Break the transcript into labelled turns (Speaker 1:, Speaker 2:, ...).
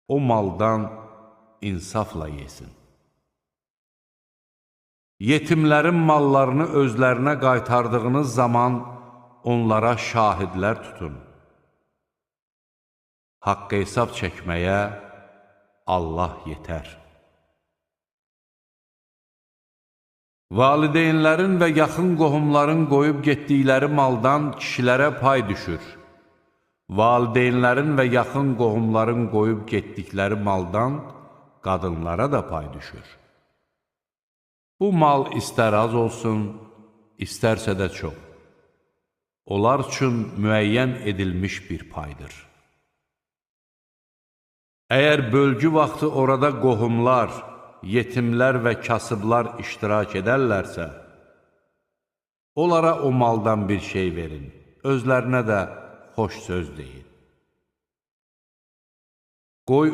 Speaker 1: o maldan insafla yesin. Yetimlərin mallarını özlərinə qaytardığınız zaman onlara şahidlər tutun. Haqq hesab çəkməyə Allah yetər. Valideynlərin və yaxın qohumların qoyub getdikləri maldan kişilərə pay düşür. Valideynlərin və yaxın qohumların qoyub getdikləri maldan qadınlara da pay düşür. Bu mal istər az olsun, istərsə də çox. Onlar üçün müəyyən edilmiş bir paydır. Əgər bölgü vaxtı orada qohumlar, yetimlər və kasıblar iştirak edərlərsə, onlara o maldan bir şey verin, özlərinə də xoş söz deyin. Qoy